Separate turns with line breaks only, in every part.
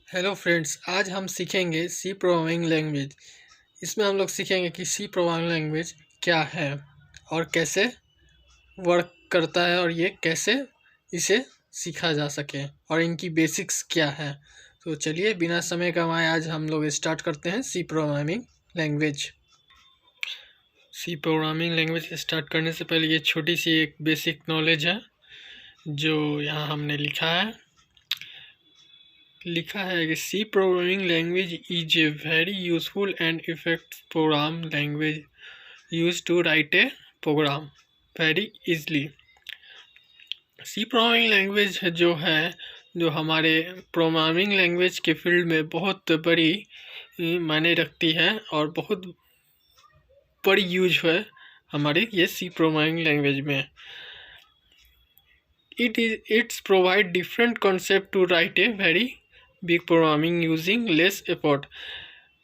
Hello friends, आज हम सीखेंगे सी प्रोग्रामिंग लैंग्वेज। इसमें हम लोग सीखेंगे कि सी प्रोग्रामिंग लैंग्वेज क्या है और कैसे वर्क करता है और ये कैसे इसे सीखा जा सके और इनकी बेसिक्स क्या है। तो चलिए बिना समय गंवाए आज हम लोग स्टार्ट करते हैं C programming language. C programming language start करने से पहले ये छोटी सी एक बेसिक नॉलेज है जो यहाँ हमने लिखा है कि C programming language is a very useful and effective program language use to write a program very easily. C programming language जो हमारे प्रोग्रामिंग लैंग्वेज के फील्ड में बहुत बड़ी मायने रखती है और बहुत बड़ी यूज है हमारे ये सी प्रोग्रामिंग लैंग्वेज में। It's provide different concept to write a very big programming using less effort।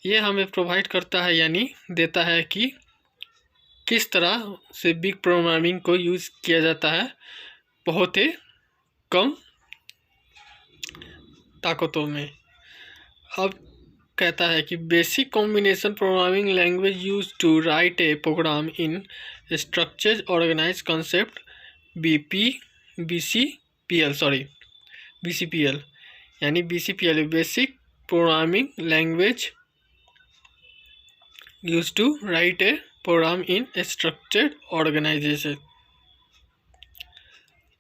ये हमें प्रोवाइड करता है यानी देता है कि किस तरह से बिग प्रोग्रामिंग को यूज़ किया जाता है बहुत ही कम ताकतों में। अब कहता है कि basic combination programming language use to write a program in structured organize concept BCPL यानी BCPL basic programming language use to write a program in structured organization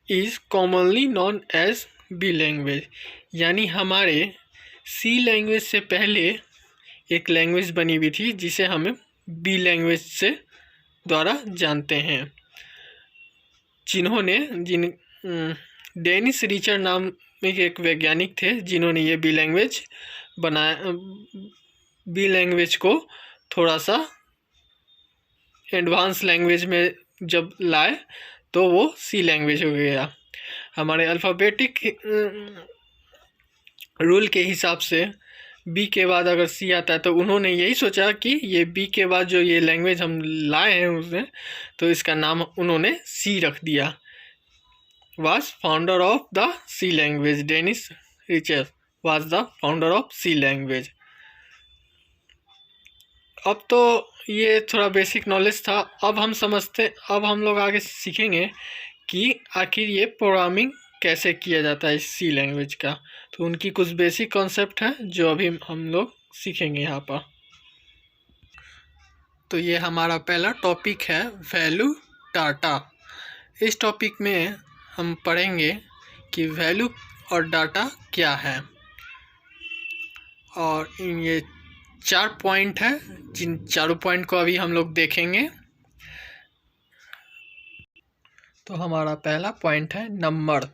is commonly known as B language. यानी हमारे सी language से पहले एक language बनी हुई थी जिसे हमें बी लैंग्वेज से द्वारा जानते हैं, डेनिस रिचर नाम में एक वैज्ञानिक थे जिन्होंने ये बी लैंग्वेज को थोड़ा सा एडवांस लैंग्वेज में जब लाए तो वो सी लैंग्वेज हो गया। हमारे अल्फ़ाबेटिक रूल के हिसाब से बी के बाद अगर सी आता है तो उन्होंने यही सोचा कि ये बी के बाद जो ये लैंग्वेज हम लाए हैं उसने तो इसका नाम उन्होंने सी रख दिया। was founder of the C language। Dennis Ritchie was the founder of C language। अब तो ये थोड़ा बेसिक नॉलेज था। अब हम लोग आगे सीखेंगे कि आखिर ये प्रोग्रामिंग कैसे किया जाता है इस सी लैंग्वेज का। तो उनकी कुछ बेसिक कॉन्सेप्ट है जो अभी हम लोग सीखेंगे यहाँ पर। तो ये हमारा पहला टॉपिक है वैल्यू डाटा। इस टॉपिक में हम पढ़ेंगे कि वैल्यू और डाटा क्या है और ये 4 पॉइंट है जिन चारों पॉइंट को अभी हम लोग देखेंगे। तो हमारा पहला पॉइंट है नंबर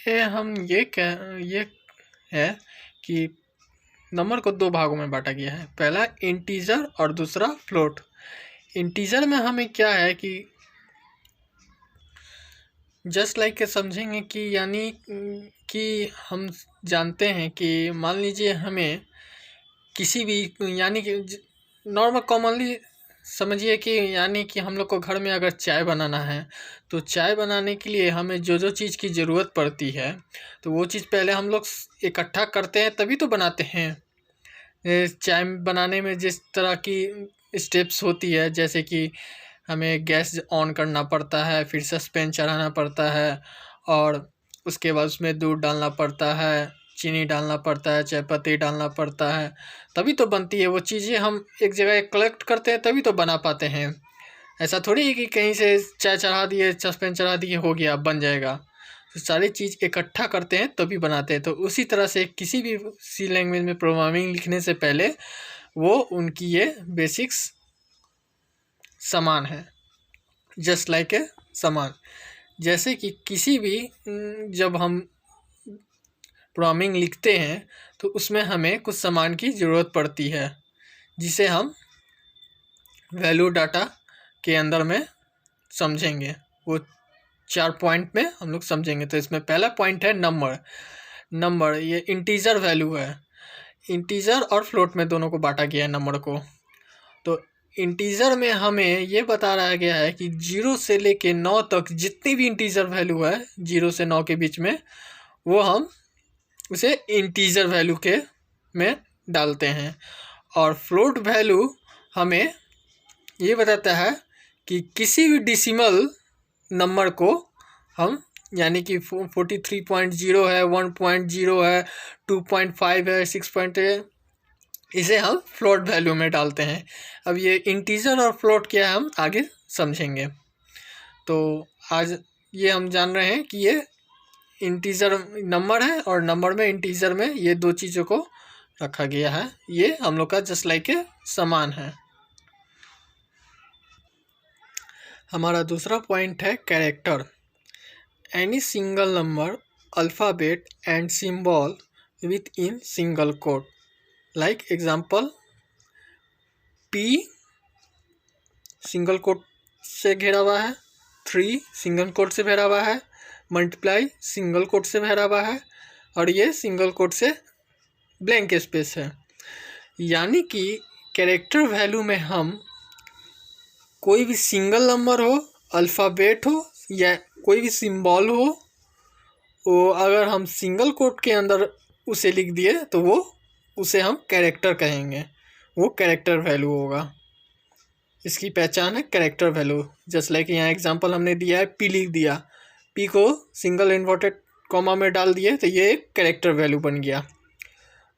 में हम ये है कि नंबर को 2 भागों में बांटा गया है, पहला इंटीजर और दूसरा फ्लोट। इंटीजर में हमें क्या है कि जस्ट लाइक समझेंगे कि यानी कि हम जानते हैं कि मान लीजिए हमें किसी भी यानी कि नॉर्मल कॉमनली समझिए कि यानी कि हम लोग को घर में अगर चाय बनाना है तो चाय बनाने के लिए हमें जो चीज़ की ज़रूरत पड़ती है तो वो चीज़ पहले हम लोग इकट्ठा करते हैं तभी तो बनाते हैं। चाय बनाने में जिस तरह की स्टेप्स होती है जैसे कि हमें गैस ऑन करना पड़ता है, फिर सस्पेन चढ़ाना पड़ता है और उसके बाद उसमें दूध डालना पड़ता है, चीनी डालना पड़ता है, चाय पत्ती डालना पड़ता है, तभी तो बनती है वो चीज़ें। हम एक जगह कलेक्ट करते हैं तभी तो बना पाते हैं। ऐसा थोड़ी है कि कहीं से चाय चढ़ा दिए, सस्पेन चढ़ा दिए, हो गया बन जाएगा। तो सारी चीज़ इकट्ठा करते हैं तभी बनाते हैं। तो उसी तरह से किसी भी सी लैंग्वेज में प्रोग्रामिंग लिखने से पहले वो उनकी ये बेसिक्स समान है, जस्ट लाइक ए समान। जैसे कि किसी भी जब हम प्रोग्रामिंग लिखते हैं तो उसमें हमें कुछ सामान की ज़रूरत पड़ती है जिसे हम वैल्यू डाटा के अंदर में समझेंगे। वो 4 पॉइंट में हम लोग समझेंगे। तो इसमें पहला पॉइंट है नंबर ये इंटीजर वैल्यू है। इंटीजर और फ्लोट में दोनों को बांटा गया है नंबर को। तो इंटीजर में हमें ये बता रहा गया है कि 0 से लेके 9 तक जितनी भी इंटीजर वैल्यू है 0 से 9 के बीच में, वो हम उसे इंटीजर वैल्यू के में डालते हैं। और फ्लोट वैल्यू हमें ये बताता है कि किसी भी डेसिमल नंबर को हम, यानी कि 43.0 है, 1.0 है, 2.5 है, 6 है, इसे हम फ्लोट वैल्यू में डालते हैं। अब ये इंटीजर और फ्लोट क्या है हम आगे समझेंगे। तो आज ये हम जान रहे हैं कि ये इंटीजर नंबर है और नंबर में इंटीजर में ये दो चीज़ों को रखा गया है। ये हम लोग का जस्ट लाइक के समान है। हमारा दूसरा पॉइंट है character. Any single number, alphabet and symbol with in single quote. Like example, P single quote से घेरा हुआ है, 3 सिंगल कोट से घेरा हुआ है, मल्टीप्लाई सिंगल कोट से घेरा हुआ है, और ये सिंगल कोट से ब्लैंक स्पेस है। यानी कि कैरेक्टर वैल्यू में हम कोई भी सिंगल नंबर हो, अल्फ़ाबेट हो या कोई भी सिंबल हो, वो अगर हम सिंगल कोट के अंदर उसे लिख दिए तो वो उसे हम कैरेक्टर कहेंगे, वो कैरेक्टर वैल्यू होगा। इसकी पहचान है कैरेक्टर वैल्यू। जस्ट लाइक यहाँ एग्जांपल हमने दिया है, P लिख दिया, P को सिंगल इन्वर्टेड कॉमा में डाल दिए तो ये एक कैरेक्टर वैल्यू बन गया।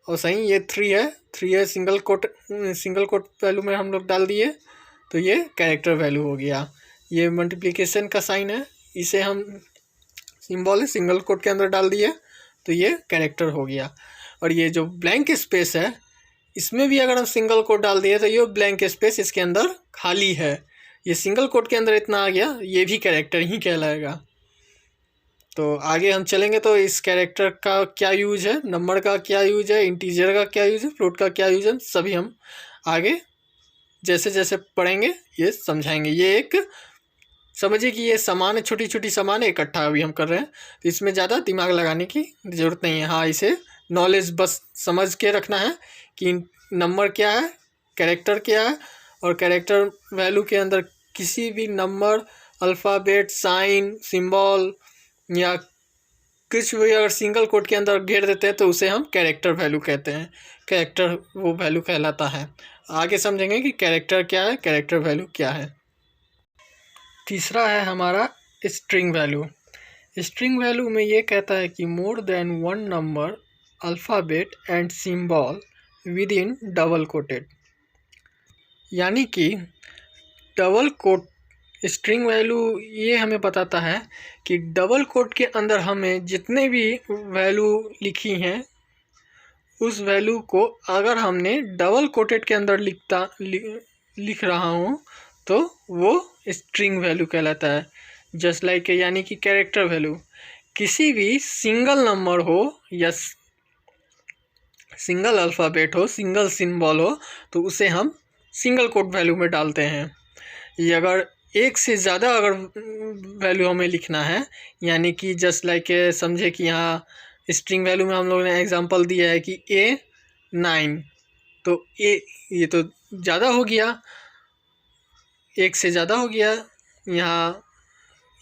और सही ये 3 है सिंगल कोट वैल्यू में हम लोग डाल दिए तो ये कैरेक्टर वैल्यू हो गया। ये मल्टीप्लिकेशन का साइन है, इसे हम सिंबल है सिंगल कोट के अंदर डाल दिए तो ये कैरेक्टर हो गया। और ये जो ब्लैंक स्पेस है, इसमें भी अगर हम सिंगल कोट डाल दिए तो ये ब्लैंक स्पेस इसके अंदर खाली है, ये सिंगल कोट के अंदर इतना आ गया, ये भी कैरेक्टर ही कहलाएगा। तो आगे हम चलेंगे तो इस कैरेक्टर का क्या यूज है, नंबर का क्या यूज है, इंटीजर का क्या यूज है, फ्लोट का क्या यूज है, सभी हम आगे जैसे जैसे पढ़ेंगे ये समझाएंगे। ये एक समझिए कि ये सामान है, छोटी छोटी सामान है, इकट्ठा अभी हम कर रहे हैं, तो इसमें ज़्यादा दिमाग लगाने की ज़रूरत नहीं है। हाँ, इसे नॉलेज बस समझ के रखना है कि नंबर क्या है, कैरेक्टर क्या है, और कैरेक्टर वैल्यू के अंदर किसी भी नंबर, अल्फ़ाबेट, साइन, सिंबल या कुछ भी अगर सिंगल कोट के अंदर घेर देते हैं तो उसे हम कैरेक्टर वैल्यू कहते हैं, कैरेक्टर वो वैल्यू कहलाता है। आगे समझेंगे कि कैरेक्टर क्या है, कैरेक्टर वैल्यू क्या है। तीसरा है हमारा स्ट्रिंग वैल्यू। स्ट्रिंग वैल्यू में ये कहता है कि more than one number, alphabet and symbol with in double coated. यानी कि डबल कोट स्ट्रिंग वैल्यू ये हमें बताता है कि डबल कोट के अंदर हमें जितने भी वैल्यू लिखी हैं उस वैल्यू को अगर हमने डबल कोटेड के अंदर लिख रहा हूँ तो वो स्ट्रिंग वैल्यू कहलाता है। जस्ट लाइक यानी कि कैरेक्टर वैल्यू, किसी भी सिंगल नंबर हो या सिंगल अल्फ़ाबेट हो, सिंगल सिंबल हो, तो उसे हम सिंगल कोट वैल्यू में डालते हैं। ये अगर एक से ज़्यादा अगर वैल्यू हमें लिखना है, यानी कि जस्ट लाइक समझे कि यहाँ स्ट्रिंग वैल्यू में हम लोगों ने एग्जांपल दिया है कि A9, तो ये तो ज़्यादा हो गया, एक से ज़्यादा हो गया, यहाँ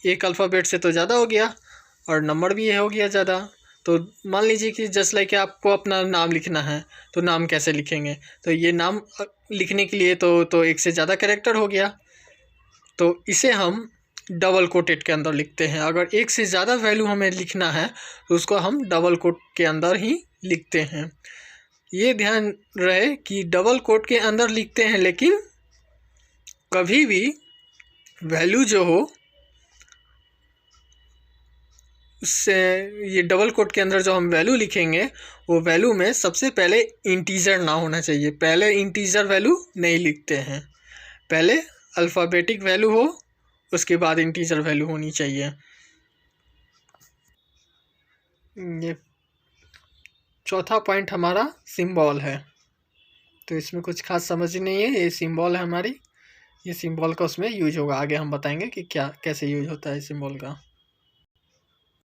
एक अल्फ़ाबेट से तो ज़्यादा हो गया और नंबर भी ये हो गया ज़्यादा। तो मान लीजिए कि जस्ट लाइक आपको अपना नाम लिखना है, तो नाम कैसे लिखेंगे, तो ये नाम लिखने के लिए तो एक से ज़्यादा कैरेक्टर हो गया, तो इसे हम डबल कोटेड के अंदर लिखते हैं। अगर एक से ज़्यादा वैल्यू हमें लिखना है तो उसको हम डबल कोट के अंदर ही लिखते हैं। ये ध्यान रहे कि डबल कोट के अंदर लिखते हैं, लेकिन कभी भी वैल्यू जो हो उससे, ये डबल कोट के अंदर जो हम वैल्यू लिखेंगे वो वैल्यू में सबसे पहले इंटीजर ना होना चाहिए। पहले इंटीजर वैल्यू नहीं लिखते हैं, पहले अल्फ़ाबेटिक वैल्यू हो, उसके बाद इंटीजर वैल्यू होनी चाहिए। ये चौथा पॉइंट हमारा सिंबल है। तो इसमें कुछ खास समझ नहीं है, ये सिंबल है हमारी, ये सिंबल का उसमें यूज होगा। आगे हम बताएंगे कि क्या कैसे यूज होता है सिंबल का।